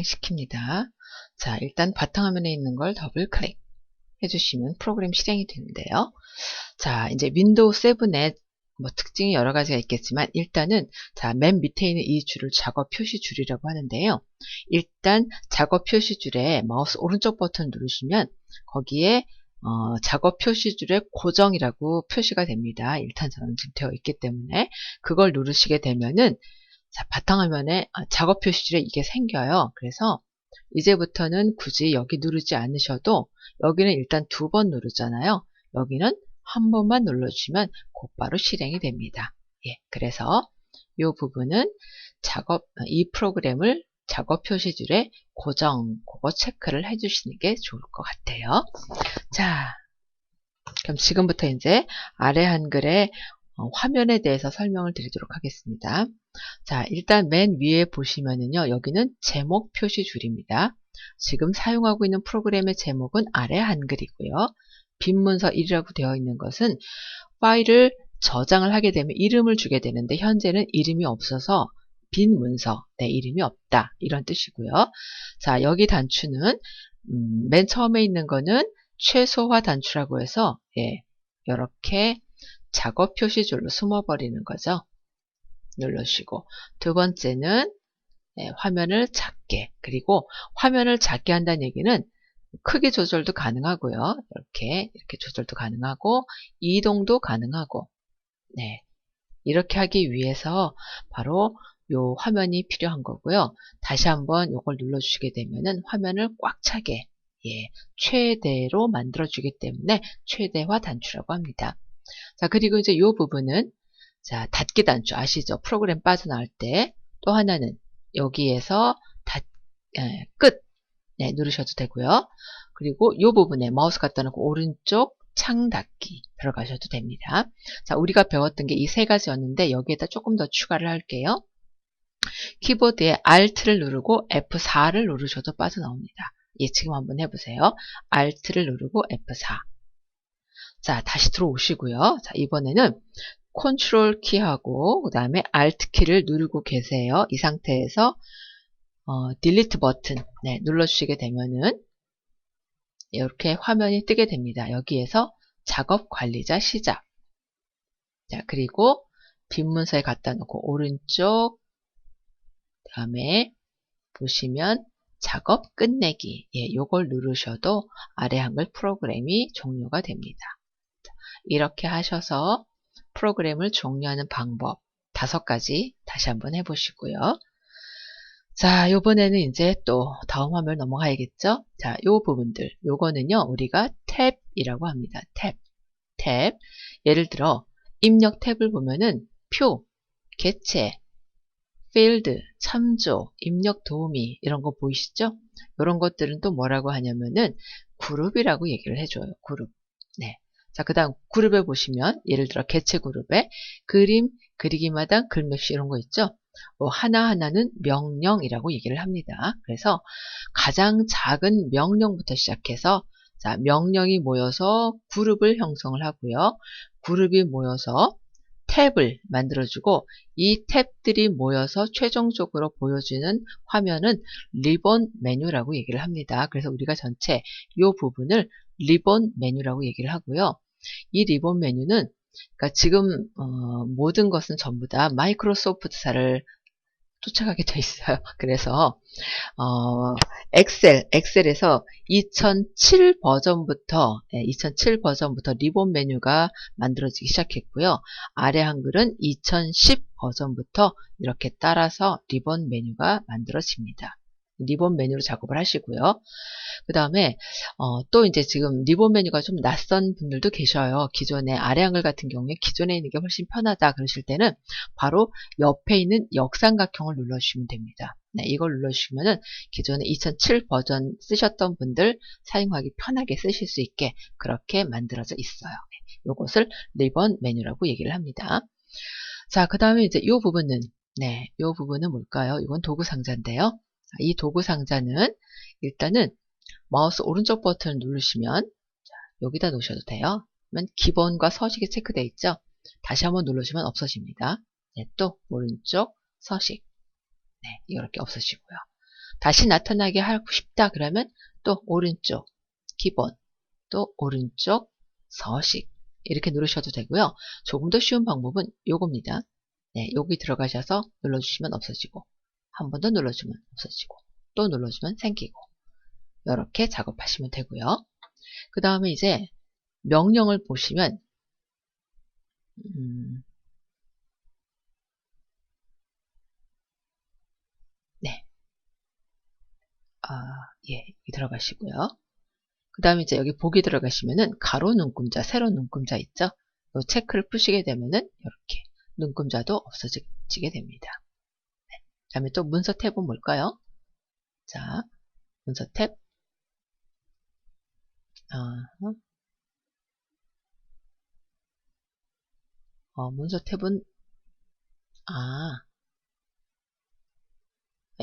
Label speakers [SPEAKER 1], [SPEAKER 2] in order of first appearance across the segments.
[SPEAKER 1] 실행시킵니다. 자, 일단 바탕화면에 있는 걸 더블 클릭 해주시면 프로그램 실행이 되는데요. 자, 이제 윈도우 7의 뭐 특징이 여러 가지가 있겠지만 일단은 자, 맨 밑에 있는 이 줄을 작업 표시 줄이라고 하는데요. 일단 작업 표시 줄에 마우스 오른쪽 버튼 누르시면 거기에 작업 표시 줄에 고정이라고 표시가 됩니다. 1탄 지금 되어 있기 때문에 그걸 누르시게 되면은 자, 바탕화면에 작업 표시줄에 이게 생겨요. 그래서 이제부터는 굳이 여기 누르지 않으셔도 여기는 일단 2번 누르잖아요. 여기는 한 번만 눌러주시면 곧바로 실행이 됩니다. 예, 그래서 이 부분은 이 프로그램을 작업 표시줄에 고정, 그거 체크를 해주시는 게 좋을 것 같아요. 자, 그럼 지금부터 이제 아래 한글의 화면에 대해서 설명을 드리도록 하겠습니다. 자, 일단 맨 위에 보시면은요, 여기는 제목 표시 줄입니다. 지금 사용하고 있는 프로그램의 제목은 아래 한글이고요. 빈 문서 1이라고 되어 있는 것은 파일을 저장을 하게 되면 이름을 주게 되는데 현재는 이름이 없어서 빈 문서, 내 이름이 없다 이런 뜻이고요. 자, 여기 단추는 맨 처음에 있는 거는 최소화 단추라고 해서 예, 이렇게 작업 표시줄로 숨어버리는 거죠. 눌러주시고 두 번째는 화면을 작게, 그리고 화면을 작게 한다는 얘기는 크기 조절도 가능하고요. 이렇게 조절도 가능하고 이동도 가능하고 네, 이렇게 하기 위해서 바로 요 화면이 필요한 거고요. 다시 한번 요걸 눌러주시게 되면은 화면을 꽉 차게 예, 최대로 만들어 주기 때문에 최대화 단추라고 합니다. 자, 그리고 이제 요 부분은 자, 닫기 단추 아시죠? 프로그램 빠져나올 때 또 하나는 여기에서 끝 네, 누르셔도 되고요. 그리고 이 부분에 마우스 갖다 놓고 오른쪽 창 닫기 들어가셔도 됩니다. 자, 우리가 배웠던 게 이 세 가지였는데 여기에다 조금 더 추가를 할게요. 키보드에 Alt를 누르고 F4를 누르셔도 빠져나옵니다. 예, 지금 한번 해보세요. Alt를 누르고 F4. 자, 다시 들어오시고요. 자, 이번에는 컨트롤 키하고 그 다음에 Alt 키를 누르고 계세요. 이 상태에서 딜리트 버튼 네, 눌러주시게 되면은 이렇게 화면이 뜨게 됩니다. 여기에서 작업 관리자 시작. 자, 그리고 빈 문서에 갖다 놓고 오른쪽 다음에 보시면 작업 끝내기 예, 요걸 누르셔도 아래 한글 프로그램이 종료가 됩니다. 이렇게 하셔서 프로그램을 종료하는 방법 5가지 다시 한번 해보시고요. 자, 요번에는 이제 또 다음 화면 넘어가야겠죠? 자, 요 부분들, 요거는요, 우리가 탭이라고 합니다. 탭. 예를 들어, 입력 탭을 보면은 표, 개체, 필드, 참조, 입력 도우미, 이런 거 보이시죠? 이런 것들은 또 뭐라고 하냐면은 그룹이라고 얘기를 해줘요. 그룹. 네. 자, 그 다음 그룹에 보시면, 예를 들어 개체 그룹에 그림, 그리기마당, 글맵시 이런 거 있죠? 하나하나는 명령이라고 얘기를 합니다. 그래서 가장 작은 명령부터 시작해서 자, 명령이 모여서 그룹을 형성을 하고요. 그룹이 모여서 탭을 만들어주고 이 탭들이 모여서 최종적으로 보여주는 화면은 리본 메뉴라고 얘기를 합니다. 그래서 우리가 전체 이 부분을 리본 메뉴라고 얘기를 하고요. 이 리본 메뉴는 그러니까 지금 모든 것은 전부 다 마이크로소프트사를 쫓아가게 돼 있어요. 그래서 엑셀에서 2007 버전부터 리본 메뉴가 만들어지기 시작했고요. 아래 한글은 2010 버전부터 이렇게 따라서 리본 메뉴가 만들어집니다. 리본 메뉴로 작업을 하시고요. 그 다음에 또 이제 지금 리본 메뉴가 좀 낯선 분들도 계셔요. 기존의 아래 한글 같은 경우에 기존에 있는 게 훨씬 편하다 그러실 때는 바로 옆에 있는 역삼각형을 눌러주시면 됩니다. 네, 이걸 눌러주시면은 기존에 2007 버전 쓰셨던 분들 사용하기 편하게 쓰실 수 있게 그렇게 만들어져 있어요. 이것을 리본 메뉴라고 얘기를 합니다. 자, 그 다음에 이제 이 부분은 이 부분은 뭘까요? 이건 도구 상자인데요. 이 도구 상자는 일단은 마우스 오른쪽 버튼을 누르시면 자, 여기다 놓으셔도 돼요. 그러면 기본과 서식이 체크되어 있죠. 다시 한번 누르시면 없어집니다. 네, 또 오른쪽 서식 네, 이렇게 없어지고요. 다시 나타나게 하고 싶다 그러면 또 오른쪽 기본, 또 오른쪽 서식 이렇게 누르셔도 되고요. 조금 더 쉬운 방법은 요겁니다. 네, 여기 들어가셔서 눌러주시면 없어지고, 한 번 더 눌러주면 없어지고, 또 눌러주면 생기고, 이렇게 작업하시면 되고요. 그 다음에 이제 명령을 보시면 네, 예, 여기 들어가시고요. 그 다음에 이제 여기 보기 들어가시면은 가로 눈금자, 세로 눈금자 있죠? 이 체크를 푸시게 되면은 이렇게 눈금자도 없어지게 됩니다. 네. 그 다음에 또 문서 탭은 뭘까요? 자, 문서 탭. 문서 탭은,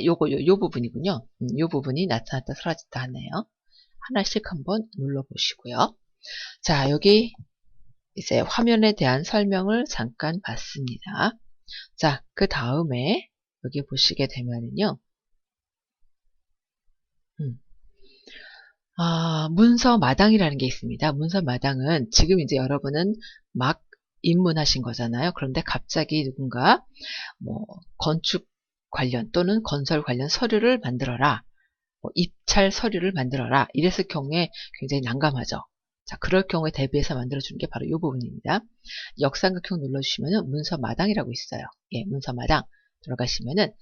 [SPEAKER 1] 요 부분이군요. 요 부분이 나타났다 사라졌다 하네요. 하나씩 한번 눌러보시고요. 자, 여기 이제 화면에 대한 설명을 잠깐 봤습니다. 자, 그 다음에 여기 보시게 되면은요. 문서 마당이라는 게 있습니다. 문서 마당은 지금 이제 여러분은 막 입문하신 거잖아요. 그런데 갑자기 누군가 뭐 건축 관련 또는 건설 관련 서류를 만들어라. 입찰 서류를 만들어라. 이랬을 경우에 굉장히 난감하죠. 자, 그럴 경우에 대비해서 만들어주는 게 바로 이 부분입니다. 역삼각형 눌러주시면은 문서 마당이라고 있어요. 예, 문서 마당 들어가시면은,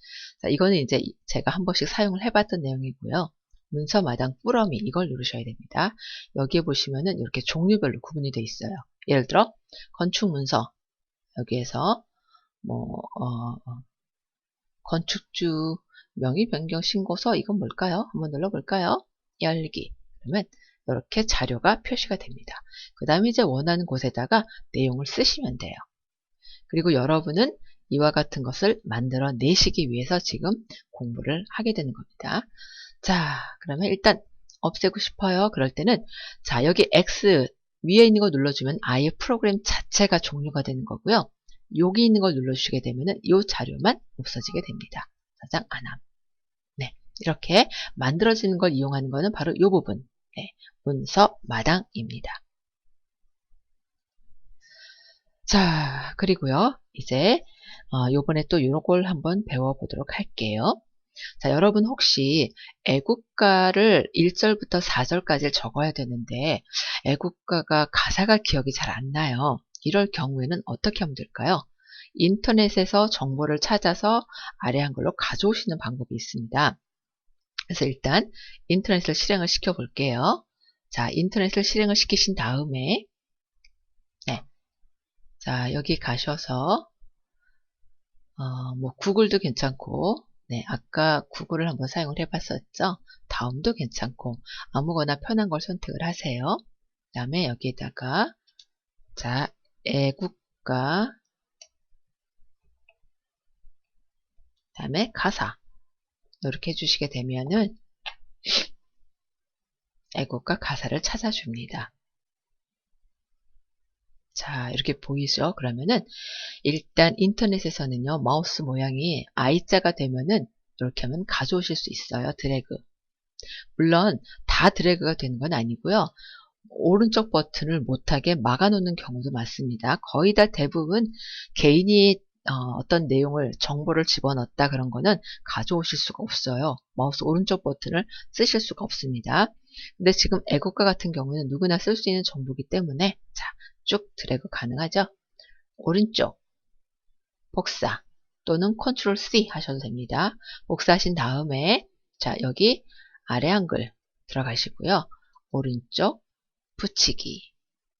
[SPEAKER 1] 자, 이거는 이제 제가 한 번씩 사용을 해봤던 내용이고요. 문서 마당 뿌러미 이걸 누르셔야 됩니다. 여기에 보시면은 이렇게 종류별로 구분이 되어 있어요. 예를 들어 건축 문서 여기에서 뭐 건축주 명의 변경 신고서 이건 뭘까요? 한번 눌러볼까요? 열기. 그러면 이렇게 자료가 표시가 됩니다. 그 다음에 이제 원하는 곳에다가 내용을 쓰시면 돼요. 그리고 여러분은 이와 같은 것을 만들어 내시기 위해서 지금 공부를 하게 되는 겁니다. 자, 그러면 일단 없애고 싶어요. 그럴 때는 자, 여기 X 위에 있는 거 눌러주면 아예 프로그램 자체가 종료가 되는 거고요. 여기 있는 걸 눌러주시게 되면은 이 자료만 없어지게 됩니다. 저장 안함. 네, 이렇게 만들어지는 걸 이용하는 거는 바로 이 부분. 네, 문서 마당입니다. 자, 그리고요. 이제 요번에 또 요걸 한번 배워보도록 할게요. 자, 여러분 혹시 애국가를 1절부터 4절까지 적어야 되는데 애국가가 가사가 기억이 잘 안 나요. 이럴 경우에는 어떻게 하면 될까요? 인터넷에서 정보를 찾아서 아래 한글로 가져오시는 방법이 있습니다. 그래서 일단 인터넷을 실행을 시켜 볼게요. 자, 인터넷을 실행을 시키신 다음에 네. 자, 여기 가셔서 뭐 구글도 괜찮고 네, 아까 구글을 한번 사용을 해봤었죠. 다음도 괜찮고 아무거나 편한 걸 선택을 하세요. 그 다음에 여기에다가 자, 애국가 그 다음에 가사 이렇게 해주시게 되면은 애국가 가사를 찾아줍니다. 자, 이렇게 보이죠? 그러면은 일단 인터넷에서는요, 마우스 모양이 I자가 되면은 이렇게 하면 가져오실 수 있어요. 드래그. 물론 다 드래그가 되는 건 아니고요. 오른쪽 버튼을 못하게 막아놓는 경우도 많습니다. 거의 다 대부분 개인이 어떤 내용을 정보를 집어넣었다 그런 거는 가져오실 수가 없어요. 마우스 오른쪽 버튼을 쓰실 수가 없습니다. 근데 지금 애국가 같은 경우는 누구나 쓸 수 있는 정보이기 때문에 자, 쭉 드래그 가능하죠. 오른쪽 복사 또는 컨트롤 C 하셔도 됩니다. 복사하신 다음에 자, 여기 아래 한글 들어가시고요. 오른쪽 붙이기.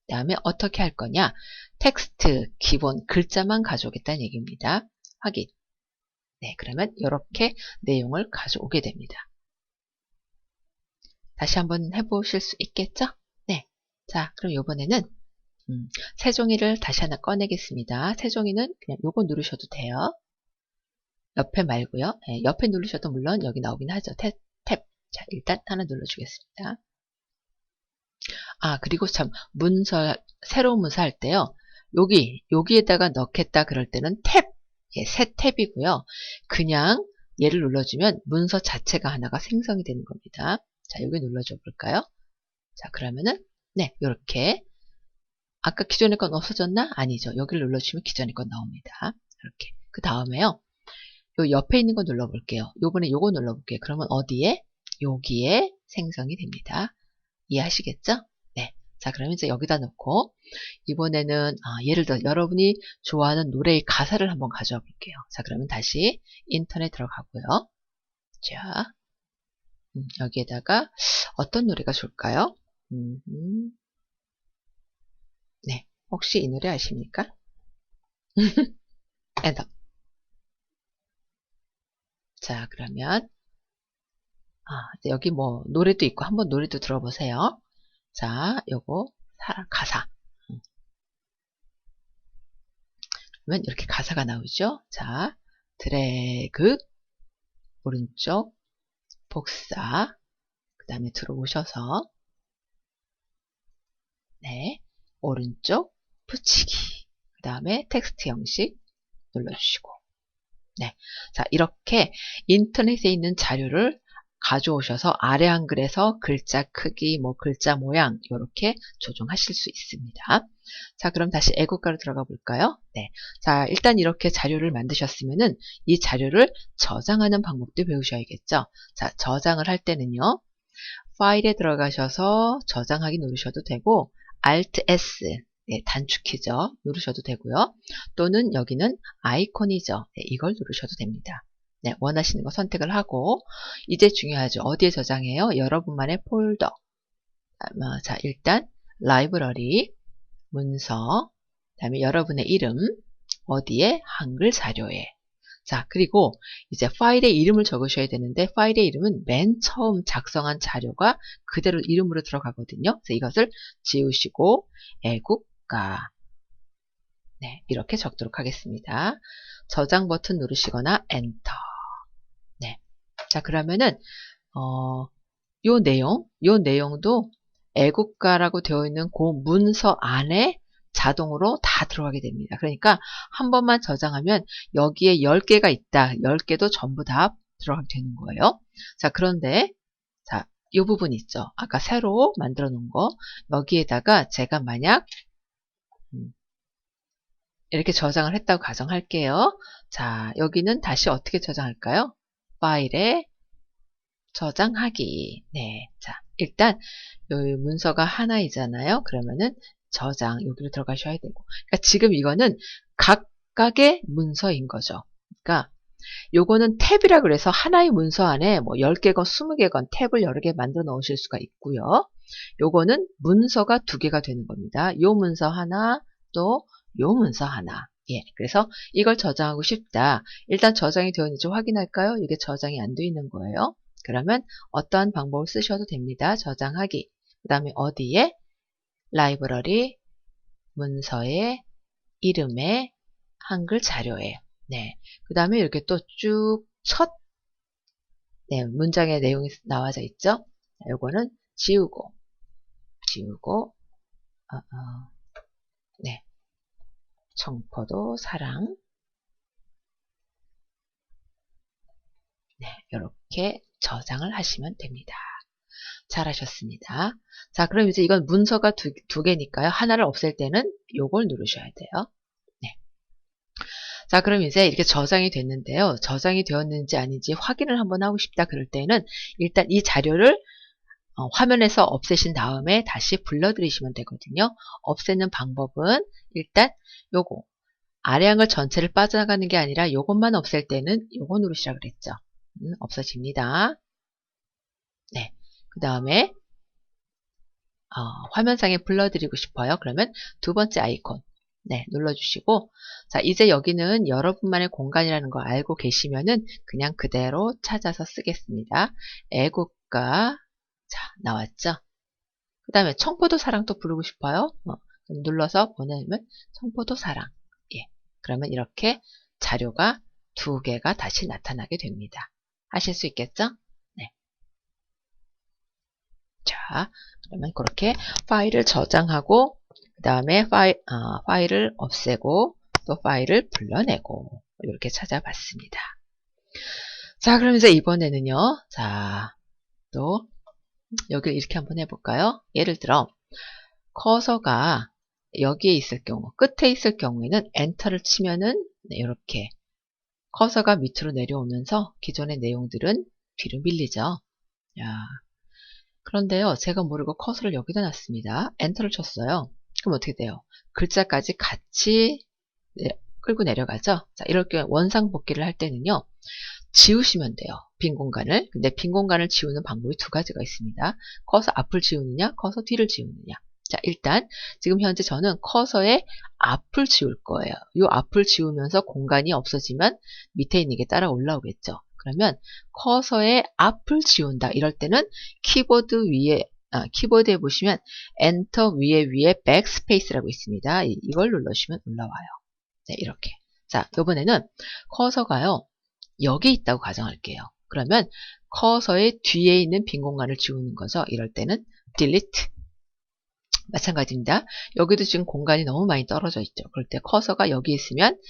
[SPEAKER 1] 그 다음에 어떻게 할 거냐? 텍스트 기본 글자만 가져오겠다는 얘기입니다. 확인. 네, 그러면 이렇게 내용을 가져오게 됩니다. 다시 한번 해보실 수 있겠죠? 네. 자, 그럼 이번에는 새종이를 다시 하나 꺼내겠습니다. 새종이는 그냥 요거 누르셔도 돼요. 옆에 말고요. 네, 옆에 누르셔도 물론 여기 나오긴 하죠. 탭. 자, 일단 하나 눌러주겠습니다. 그리고 참 문서 새로운 문서 할 때요. 여기에다가 넣겠다 그럴 때는 탭. 예, 새 탭이고요. 그냥 얘를 눌러주면 문서 자체가 하나가 생성이 되는 겁니다. 자, 여기 눌러줘 볼까요? 자, 그러면은 네, 이렇게 아까 기존의 건 없어졌나? 아니죠. 여기를 눌러주시면 기존의 건 나옵니다. 이렇게. 그 다음에요. 요 옆에 있는 거 눌러볼게요. 요번에 요거 눌러볼게요. 그러면 어디에? 여기에 생성이 됩니다. 이해하시겠죠? 네. 자, 그러면 이제 여기다 놓고 이번에는 예를 들어 여러분이 좋아하는 노래의 가사를 한번 가져와 볼게요. 자, 그러면 다시 인터넷 들어가고요. 자, 여기에다가 어떤 노래가 좋을까요? 네. 혹시 이 노래 아십니까? 엔터. 자, 그러면 여기 뭐 노래도 있고 한번 노래도 들어보세요. 자, 요거 가사. 그러면 이렇게 가사가 나오죠. 자, 드래그 오른쪽 복사 그 다음에 들어오셔서 네, 오른쪽 붙이기 그 다음에 텍스트 형식 눌러주시고 네, 자 이렇게 인터넷에 있는 자료를 가져오셔서 아래 한글에서 글자 크기, 뭐 글자 모양 이렇게 조정하실 수 있습니다. 자, 그럼 다시 애국가로 들어가 볼까요? 네, 자 일단 이렇게 자료를 만드셨으면은 이 자료를 저장하는 방법도 배우셔야겠죠. 자, 저장을 할 때는요, 파일에 들어가셔서 저장하기 누르셔도 되고 Alt S 네, 단축키죠. 누르셔도 되고요. 또는 여기는 아이콘이죠. 네, 이걸 누르셔도 됩니다. 네, 원하시는 거 선택을 하고 이제 중요하죠. 어디에 저장해요? 여러분만의 폴더. 자, 일단 라이브러리, 문서, 그 다음에 여러분의 이름, 어디에? 한글 자료에. 자, 그리고 이제 파일의 이름을 적으셔야 되는데 파일의 이름은 맨 처음 작성한 자료가 그대로 이름으로 들어가거든요. 그래서 이것을 지우시고 애국가 네, 이렇게 적도록 하겠습니다. 저장 버튼 누르시거나 엔터. 네. 자, 그러면은 요 내용도 애국가라고 되어 있는 그 문서 안에 자동으로 다 들어가게 됩니다. 그러니까 한 번만 저장하면 여기에 10개가 있다. 10개도 전부 다 들어가게 되는 거예요. 자, 그런데 자, 이 부분 있죠. 아까 새로 만들어 놓은 거 여기에다가 제가 만약 이렇게 저장을 했다고 가정할게요. 자, 여기는 다시 어떻게 저장할까요? 파일에 저장하기. 네. 자, 일단 여기 문서가 하나이잖아요. 그러면은 저장 여기로 들어가셔야 되고. 그러니까 지금 이거는 각각의 문서인 거죠. 그러니까 요거는 탭이라 그래서 하나의 문서 안에 뭐 10개건 20개건 탭을 여러 개 만들어 놓으실 수가 있고요. 요거는 문서가 2개가 되는 겁니다. 요 문서 하나, 또 요 문서 하나. 예, 그래서 이걸 저장하고 싶다. 일단 저장이 되어 있는지 확인할까요? 이게 저장이 안 되어 있는 거예요. 그러면 어떠한 방법을 쓰셔도 됩니다. 저장하기. 그 다음에 어디에? 라이브러리, 문서에, 이름에, 한글 자료에. 네. 그 다음에 이렇게 또 쭉 네, 문장의 내용이 나와져 있죠? 요거는 지우고, 네. 청포도 사랑. 네, 이렇게 저장을 하시면 됩니다. 잘하셨습니다. 자, 그럼 이제 이건 문서가 두 개니까요. 하나를 없앨 때는 요걸 누르셔야 돼요. 네. 자, 그럼 이제 이렇게 저장이 됐는데요. 저장이 되었는지 아닌지 확인을 한번 하고 싶다 그럴 때는 일단 이 자료를 화면에서 없애신 다음에 다시 불러들이시면 되거든요. 없애는 방법은 일단 요거 아래 한글 전체를 빠져나가는 게 아니라 요것만 없앨 때는 요거 누르시라 그랬죠. 없어집니다. 네. 그 다음에 화면상에 불러드리고 싶어요. 그러면 두 번째 아이콘 네, 눌러주시고 자, 이제 여기는 여러분만의 공간이라는 거 알고 계시면은 그냥 그대로 찾아서 쓰겠습니다. 애국가 자, 나왔죠? 그 다음에 청포도 사랑 또 부르고 싶어요. 눌러서 보내면 청포도 사랑 예, 그러면 이렇게 자료가 2개가 다시 나타나게 됩니다. 하실 수 있겠죠? 네. 자, 그러면 그렇게 파일을 저장하고 그 다음에 파일을 없애고 또 파일을 불러내고 이렇게 찾아봤습니다. 자, 그럼 이제 이번에는요. 자, 또 여기를 이렇게 한번 해볼까요? 예를 들어 커서가 여기에 있을 경우, 끝에 있을 경우에는 엔터를 치면은 네, 이렇게 커서가 밑으로 내려오면서 기존의 내용들은 뒤로 밀리죠. 야, 그런데요, 제가 모르고 커서를 여기다 놨습니다. 엔터를 쳤어요. 그럼 어떻게 돼요? 글자까지 같이 끌고 내려가죠. 자, 이렇게 원상복귀를 할 때는요, 지우시면 돼요. 빈 공간을. 근데 빈 공간을 지우는 방법이 두 가지가 있습니다. 커서 앞을 지우느냐, 커서 뒤를 지우느냐. 자, 일단 지금 현재 저는 커서의 앞을 지울 거예요. 이 앞을 지우면서 공간이 없어지면 밑에 있는 게 따라 올라오겠죠. 그러면 커서의 앞을 지운다. 이럴 때는 키보드 위에 키보드에 보시면 엔터 위에 백스페이스라고 있습니다. 이걸 눌러주시면 올라와요. 네, 이렇게. 자, 이번에는 커서가요. 여기 있다고 가정할게요. 그러면 커서의 뒤에 있는 빈 공간을 지우는 거죠. 이럴 때는 delete. 마찬가지입니다. 여기도 지금 공간이 너무 많이 떨어져 있죠. 그럴 때 커서가 여기 있으면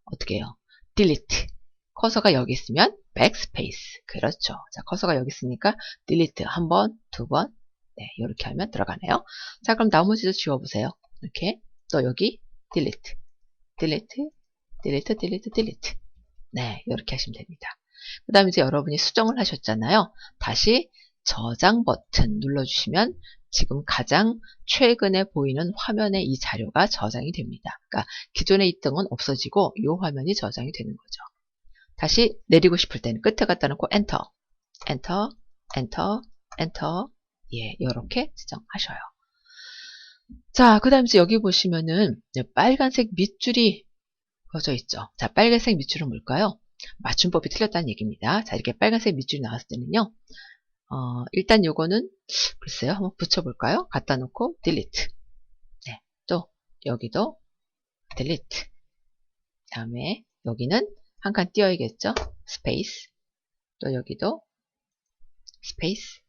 [SPEAKER 1] 어떻게 해요? delete. 커서가 여기 있으면 backspace. 그렇죠. 자, 커서가 여기 있으니까 delete 한 번, 두 번. 네, 이렇게 하면 들어가네요. 자, 그럼 나머지도 지워보세요. 이렇게. 또 여기 delete, delete, delete, delete, delete. 네, 이렇게 하시면 됩니다. 그 다음에 이제 여러분이 수정을 하셨잖아요. 다시 저장 버튼 눌러주시면 지금 가장 최근에 보이는 화면에 이 자료가 저장이 됩니다. 그러니까 기존에 있던 건 없어지고 이 화면이 저장이 되는 거죠. 다시 내리고 싶을 때는 끝에 갖다 놓고 엔터, 엔터, 엔터, 엔터. 예, 이렇게 지정하셔요. 자, 그 다음에 이제 여기 보시면은 빨간색 밑줄이 그어져 있죠. 자, 빨간색 밑줄은 뭘까요? 맞춤법이 틀렸다는 얘기입니다. 자, 이렇게 빨간색 밑줄이 나왔을 때는요. 일단 요거는 글쎄요. 한번 붙여볼까요? 갖다 놓고 delete. 네, 또 여기도 delete. 다음에 여기는 한 칸 띄어야겠죠? space. 또 여기도 space.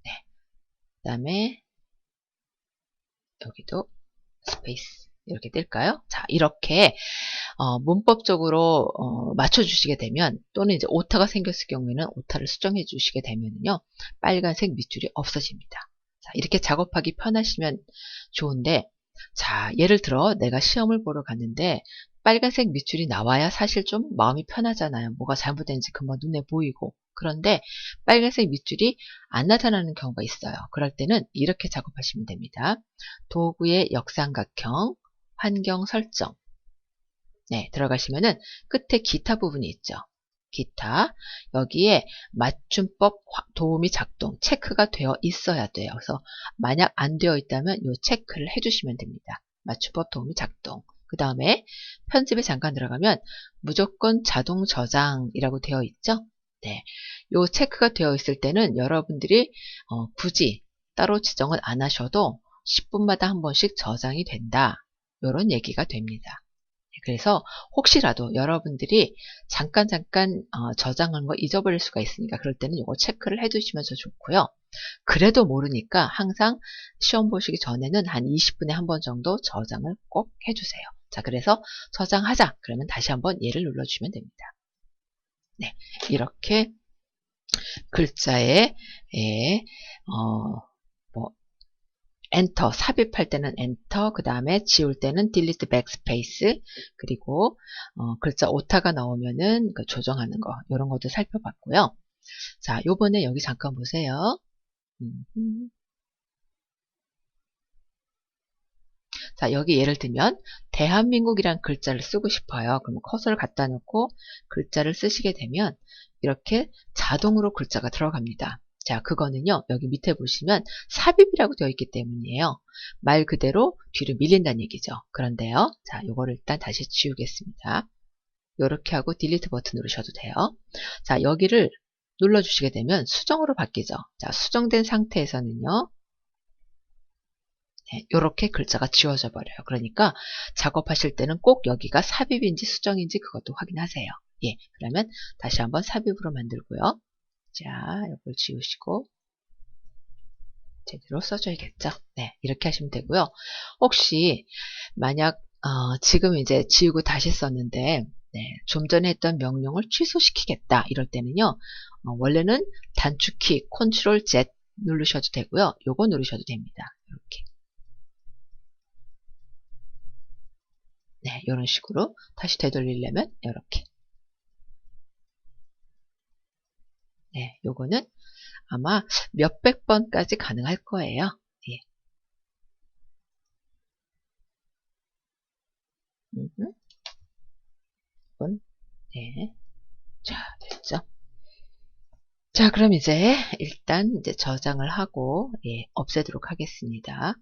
[SPEAKER 1] 네, 다음에 여기도 space. 이렇게 뜰까요? 자, 이렇게 문법적으로 맞춰주시게 되면 또는 이제 오타가 생겼을 경우에는 오타를 수정해 주시게 되면요 빨간색 밑줄이 없어집니다. 자, 이렇게 작업하기 편하시면 좋은데 자, 예를 들어 내가 시험을 보러 갔는데 빨간색 밑줄이 나와야 사실 좀 마음이 편하잖아요. 뭐가 잘못된지 금방 눈에 보이고. 그런데 빨간색 밑줄이 안 나타나는 경우가 있어요. 그럴 때는 이렇게 작업하시면 됩니다. 도구의 역삼각형, 환경 설정. 네, 들어가시면은 끝에 기타 부분이 있죠. 기타. 여기에 맞춤법 도우미 작동 체크가 되어 있어야 돼요. 그래서 만약 안 되어 있다면 이 체크를 해주시면 됩니다. 맞춤법 도우미 작동. 그 다음에 편집에 잠깐 들어가면 무조건 자동 저장이라고 되어 있죠. 네, 이 체크가 되어 있을 때는 여러분들이 굳이 따로 지정을 안 하셔도 10분마다 한 번씩 저장이 된다. 이런 얘기가 됩니다. 그래서 혹시라도 여러분들이 잠깐 저장한 거 잊어버릴 수가 있으니까 그럴 때는 이거 체크를 해두시면 좋고요. 그래도 모르니까 항상 시험 보시기 전에는 한 20분에 한 번 정도 저장을 꼭 해주세요. 자, 그래서 저장하자. 그러면 다시 한번 얘를 눌러주시면 됩니다. 네, 이렇게 글자에 엔터, 삽입할 때는 엔터, 그 다음에 지울 때는 딜리트 백스페이스, 그리고 글자 오타가 나오면은 그 조정하는 거, 이런 것도 살펴봤고요. 자, 요번에 여기 잠깐 보세요. 자, 여기 예를 들면 대한민국이란 글자를 쓰고 싶어요. 그럼 커서를 갖다 놓고 글자를 쓰시게 되면 이렇게 자동으로 글자가 들어갑니다. 자, 그거는요, 여기 밑에 보시면 삽입이라고 되어 있기 때문이에요. 말 그대로 뒤로 밀린다는 얘기죠. 그런데요, 자, 요거를 일단 다시 지우겠습니다. 요렇게 하고 딜리트 버튼 누르셔도 돼요. 자, 여기를 눌러주시게 되면 수정으로 바뀌죠. 자, 수정된 상태에서는요, 네, 이렇게 글자가 지워져 버려요. 그러니까 작업하실 때는 꼭 여기가 삽입인지 수정인지 그것도 확인하세요. 예, 그러면 다시 한번 삽입으로 만들고요. 자, 이걸 지우시고 제대로 써줘야겠죠. 네, 이렇게 하시면 되고요. 혹시 만약 지금 이제 지우고 다시 썼는데 네, 좀 전에 했던 명령을 취소시키겠다 이럴 때는요. 원래는 단축키 Ctrl Z 누르셔도 되고요. 요거 누르셔도 됩니다. 이렇게. 네, 이런 식으로 다시 되돌리려면 이렇게. 네, 요거는 아마 몇백 번까지 가능할 거예요. 예. 네. 자, 됐죠? 자, 그럼 이제 일단 이제 저장을 하고 예, 없애도록 하겠습니다.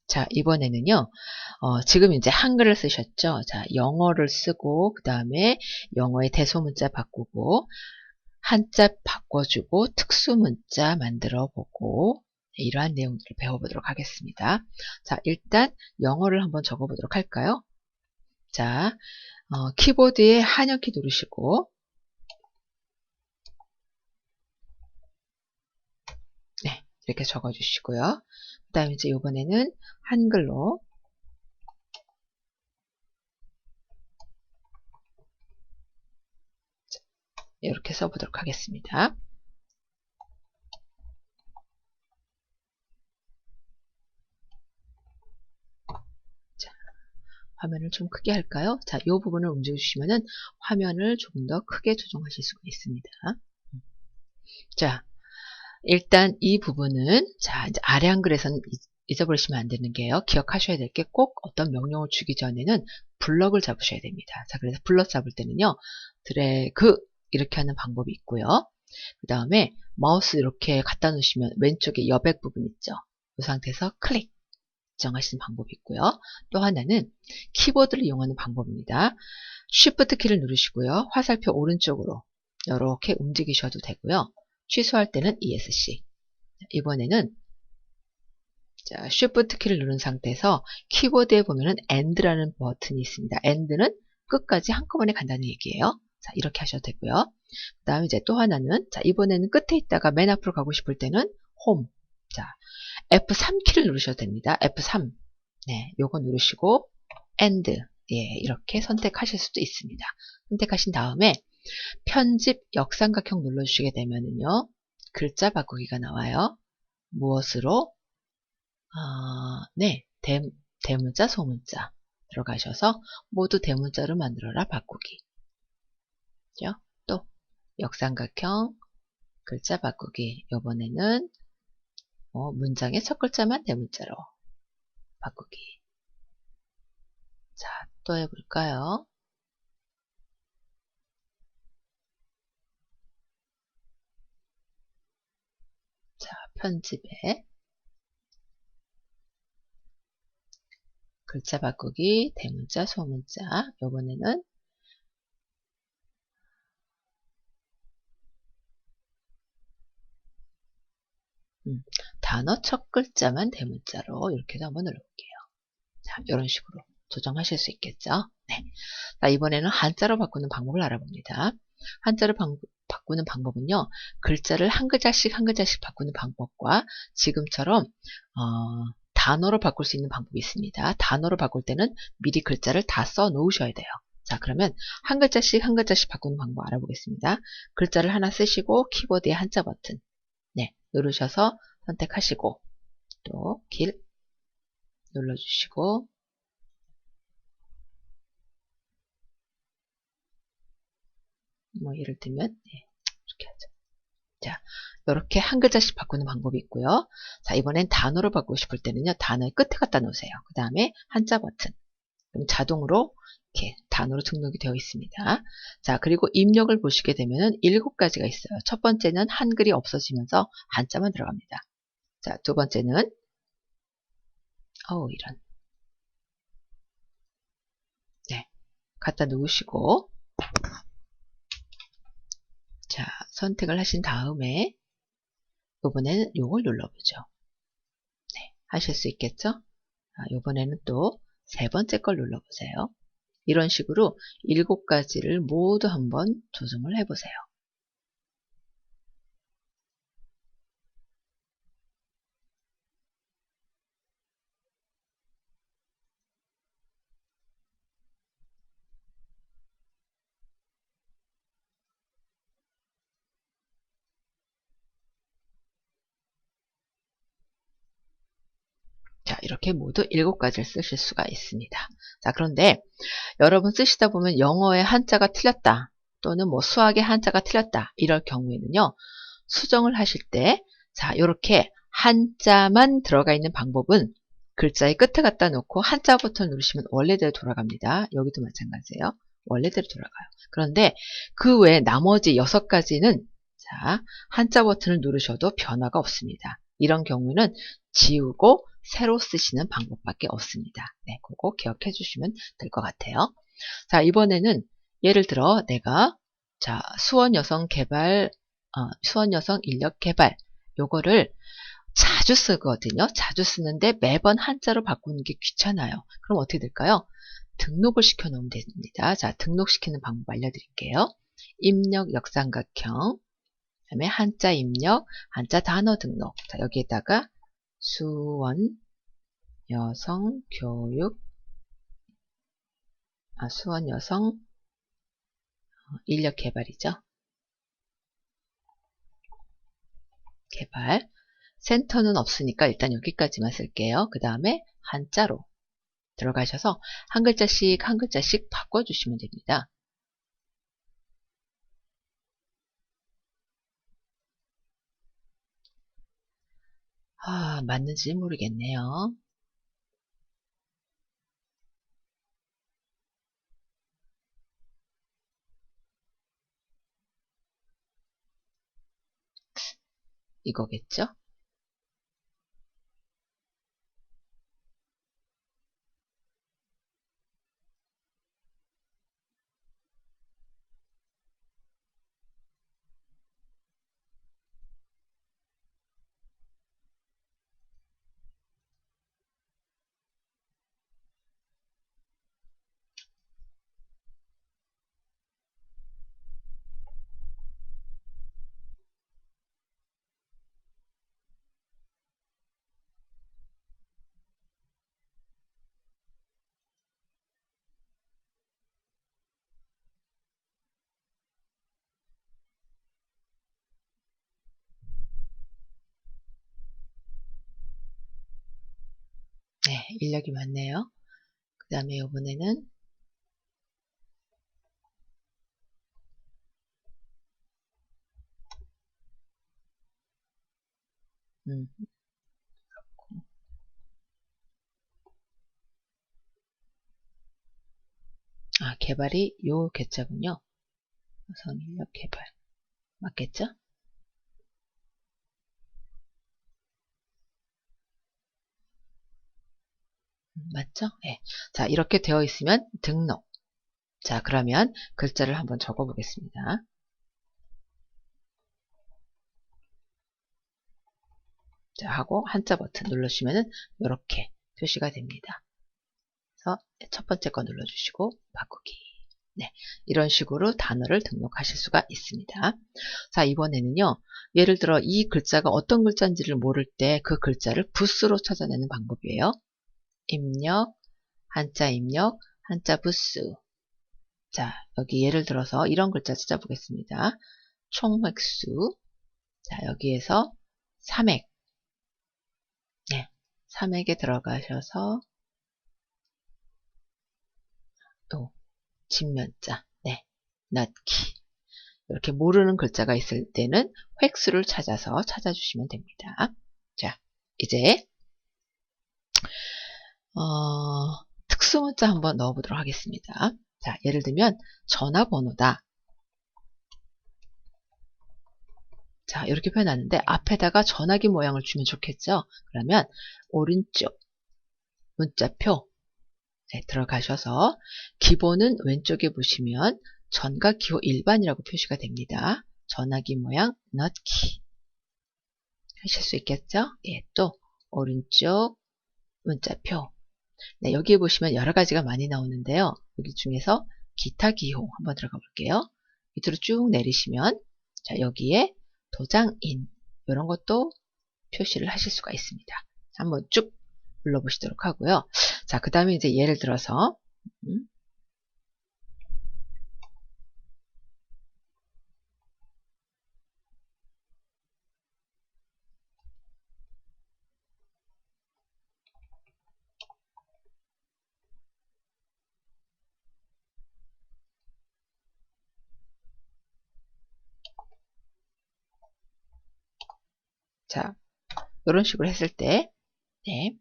[SPEAKER 1] 자, 이번에는요. 지금 이제 한글을 쓰셨죠? 자, 영어를 쓰고 그 다음에 영어의 대소문자 바꾸고 한자 바꿔주고 특수문자 만들어 보고 이러한 내용들을 배워보도록 하겠습니다. 자, 일단 영어를 한번 적어보도록 할까요? 자, 키보드에 한영키 누르시고 네, 이렇게 적어주시고요. 그 다음에 이제 이번에는 한글로 이렇게 써보도록 하겠습니다. 자, 화면을 좀 크게 할까요? 자, 이 부분을 움직여주시면은 화면을 조금 더 크게 조정하실 수가 있습니다. 자, 일단 이 부분은 자, 이제 아래 한글에서는 잊어버리시면 안 되는 게요. 기억하셔야 될 게 꼭 어떤 명령을 주기 전에는 블럭을 잡으셔야 됩니다. 자, 그래서 블럭 잡을 때는요. 드래그 이렇게 하는 방법이 있고요. 그 다음에 마우스 이렇게 갖다 놓으시면 왼쪽에 여백 부분 있죠. 이 상태에서 클릭 정하시는 방법이 있고요. 또 하나는 키보드를 이용하는 방법입니다. Shift 키를 누르시고요. 화살표 오른쪽으로 이렇게 움직이셔도 되고요. 취소할 때는 ESC. 이번에는 자, Shift 키를 누른 상태에서 키보드에 보면은 END라는 버튼이 있습니다. END는 끝까지 한꺼번에 간다는 얘기예요. 자, 이렇게 하셔도 되고요. 그 다음에 이제 또 하나는 자, 이번에는 끝에 있다가 맨 앞으로 가고 싶을 때는 홈. 자, F3 키를 누르셔도 됩니다. F3. 네, 요거 누르시고 END. 예, 이렇게 선택하실 수도 있습니다. 선택하신 다음에 편집 역삼각형 눌러주시게 되면은요. 글자 바꾸기가 나와요. 무엇으로? 네, 대문자, 소문자 들어가셔서 모두 대문자로 만들어라 바꾸기. 그죠? 또 역삼각형 글자 바꾸기. 이번에는 문장의 첫 글자만 대문자로 바꾸기. 자, 또 해볼까요? 자, 편집에 글자 바꾸기, 대문자, 소문자. 이번에는 단어 첫 글자만 대문자로 이렇게 한번 눌러볼게요. 자, 이런 식으로 조정하실 수 있겠죠? 네. 자, 이번에는 한자로 바꾸는 방법을 알아봅니다. 한자로 바꾸는 방법은요. 글자를 한 글자씩 한 글자씩 바꾸는 방법과 지금처럼 단어로 바꿀 수 있는 방법이 있습니다. 단어로 바꿀 때는 미리 글자를 다 써 놓으셔야 돼요. 자, 그러면 한 글자씩 한 글자씩 바꾸는 방법 알아보겠습니다. 글자를 하나 쓰시고 키보드의 한자 버튼 네, 누르셔서 선택하시고 또 길 눌러주시고 뭐 예를 들면 네, 이렇게 하죠. 자, 이렇게 한 글자씩 바꾸는 방법이 있고요. 자, 이번엔 단어로 바꾸고 싶을 때는요. 단어의 끝에 갖다 놓으세요. 그 다음에 한자 버튼. 그럼 자동으로 이렇게 단어로 등록이 되어 있습니다. 자, 그리고 입력을 보시게 되면 7가지가 있어요. 첫 번째는 한글이 없어지면서 한자만 들어갑니다. 자, 두 번째는 이런 네, 갖다 놓으시고 자, 선택을 하신 다음에 이번에는 요걸 눌러보죠. 네, 하실 수 있겠죠? 이번에는 또 세 번째 걸 눌러보세요. 이런 식으로 7가지를 모두 한번 조정을 해보세요. 이렇게 모두 7가지를 쓰실 수가 있습니다. 자, 그런데 여러분 쓰시다 보면 영어의 한자가 틀렸다 또는 뭐 수학의 한자가 틀렸다 이럴 경우에는요. 수정을 하실 때 자, 이렇게 한자만 들어가 있는 방법은 글자의 끝에 갖다 놓고 한자 버튼을 누르시면 원래대로 돌아갑니다. 여기도 마찬가지예요. 원래대로 돌아가요. 그런데 그 외에 나머지 6가지는 자, 한자 버튼을 누르셔도 변화가 없습니다. 이런 경우는 지우고 새로 쓰시는 방법밖에 없습니다. 네, 그거 기억해 주시면 될 것 같아요. 자, 이번에는 예를 들어 내가 자, 수원여성 인력 개발 요거를 자주 쓰거든요. 자주 쓰는데 매번 한자로 바꾸는 게 귀찮아요. 그럼 어떻게 될까요? 등록을 시켜 놓으면 됩니다. 자, 등록시키는 방법 알려드릴게요. 입력 역삼각형, 그 다음에 한자 입력, 한자 단어 등록. 자, 여기에다가 수원 여성 인력 개발이죠. 개발. 센터는 없으니까 일단 여기까지만 쓸게요. 그 다음에 한자로 들어가셔서 한 글자씩 한 글자씩 바꿔주시면 됩니다. 맞는지 모르겠네요. 이거겠죠? 네, 인력이 맞네요. 그 다음에 이번에는 개발이 요 개자군요. 여성 인력 개발 맞겠죠? 맞죠? 네. 자, 이렇게 되어 있으면 등록. 자, 그러면 글자를 한번 적어 보겠습니다. 자, 하고 한자 버튼 누르시면은 이렇게 표시가 됩니다. 그래서 첫 번째 거 눌러주시고 바꾸기. 네, 이런 식으로 단어를 등록하실 수가 있습니다. 자, 이번에는요. 예를 들어 이 글자가 어떤 글자인지를 모를 때 그 글자를 부스로 찾아내는 방법이에요. 입력, 한자 부스. 자, 여기 예를 들어서 이런 글자 찾아보겠습니다. 총획수. 자, 여기에서 삼획. 네, 삼획에 들어가셔서 또 진면자. 네, 넣기. 이렇게 모르는 글자가 있을 때는 획수를 찾아서 찾아주시면 됩니다. 자, 이제 특수문자 한번 넣어보도록 하겠습니다. 자, 예를 들면 전화번호다. 자, 이렇게 표현하는데 앞에다가 전화기 모양을 주면 좋겠죠? 그러면 오른쪽 문자표 네, 들어가셔서 기본은 왼쪽에 보시면 전과 기호 일반이라고 표시가 됩니다. 전화기 모양 넣기 하실 수 있겠죠? 예, 또 오른쪽 문자표 네, 여기에 보시면 여러 가지가 많이 나오는데요. 여기 중에서 기타 기호 한번 들어가 볼게요. 밑으로 쭉 내리시면 자, 여기에 도장인 이런 것도 표시를 하실 수가 있습니다. 한번 쭉 눌러보시도록 하고요. 자, 그 다음에 이제 예를 들어서 자, 이런 식으로 했을 때, 네.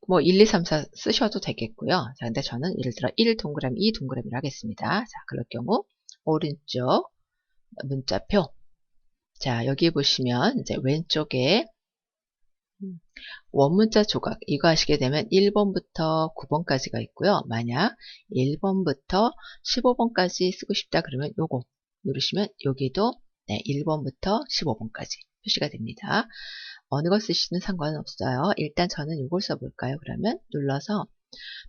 [SPEAKER 1] 뭐 1, 2, 3, 4 쓰셔도 되겠고요. 자, 근데 저는 예를 들어 1 동그라미, 2 동그라미를 하겠습니다. 자, 그럴 경우 오른쪽 문자표. 자, 여기 보시면 이제 왼쪽에 원문자 조각 이거 하시게 되면 1번부터 9번까지가 있고요. 만약 1번부터 15번까지 쓰고 싶다 그러면 요거 누르시면 여기도 네, 1번부터 15번까지 표시가 됩니다. 어느 걸 쓰시든 상관은 없어요. 일단 저는 이걸 써볼까요? 그러면 눌러서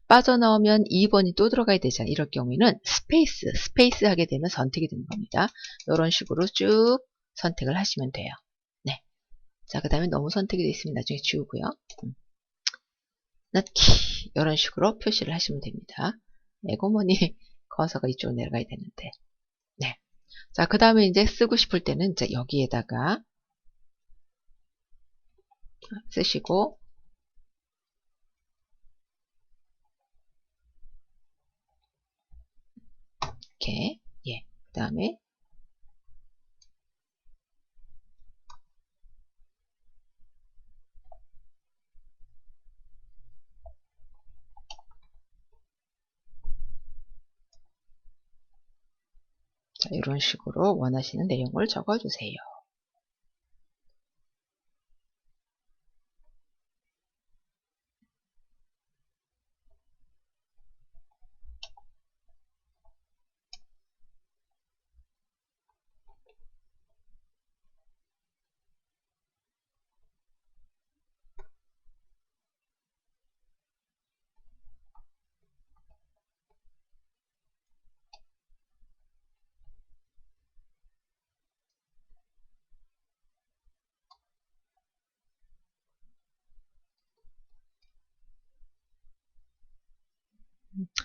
[SPEAKER 1] 빠져나오면 2번이 또 들어가야 되잖아요. 이럴 경우에는 스페이스 하게 되면 선택이 되는 겁니다. 이런 식으로 쭉 선택을 하시면 돼요. 네. 자, 그 다음에 너무 선택이 되어 있으면 나중에 지우고요. 넣기 이런 식으로 표시를 하시면 됩니다. 에고머니 커서가 이쪽으로 내려가야 되는데. 네. 자, 그 다음에 이제 쓰고 싶을 때는 이제 여기에다가 쓰시고 이렇게 예. 그 다음에 자, 이런 식으로 원하시는 내용을 적어주세요.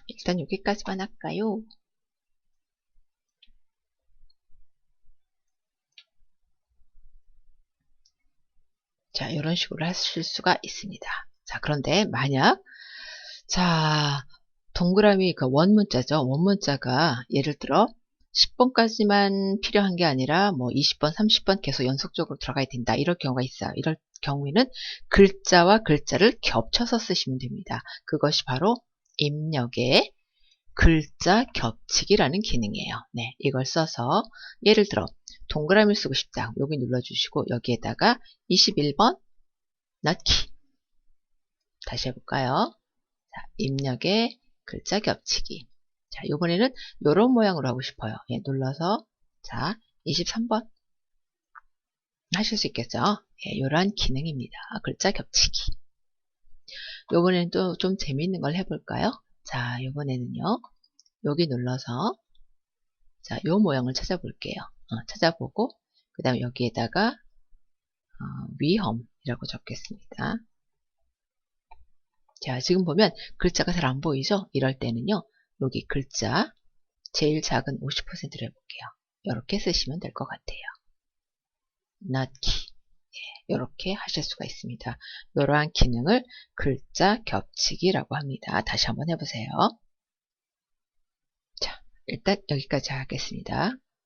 [SPEAKER 1] 일단 여기까지만 할까요? 자, 이런 식으로 하실 수가 있습니다. 자, 그런데 만약 자, 동그라미 그 원문자죠. 원문자가 예를 들어 10번까지만 필요한 게 아니라 뭐 20번, 30번 계속 연속적으로 들어가야 된다. 이럴 경우가 있어요. 이럴 경우에는 글자와 글자를 겹쳐서 쓰시면 됩니다. 그것이 바로 입력의 글자 겹치기라는 기능이에요. 네, 이걸 써서 예를 들어 동그라미를 쓰고 싶다. 여기 눌러주시고 여기에다가 21번 넣기. 다시 해볼까요? 자, 입력의 글자 겹치기. 자, 이번에는 이런 모양으로 하고 싶어요. 예, 눌러서 자, 23번 하실 수 있겠죠? 예, 이러한 기능입니다. 글자 겹치기. 이번에는 또 좀 재미있는 걸 해볼까요? 자, 이번에는요. 여기 눌러서 자, 요 모양을 찾아볼게요. 찾아보고 그 다음에 여기에다가 위험이라고 적겠습니다. 자, 지금 보면 글자가 잘 안 보이죠? 이럴 때는요. 여기 글자 제일 작은 50%를 해볼게요. 이렇게 쓰시면 될 것 같아요. 넣기. 이렇게 하실 수가 있습니다. 이러한 기능을 글자 겹치기라고 합니다. 다시 한번 해보세요. 자, 일단 여기까지 하겠습니다.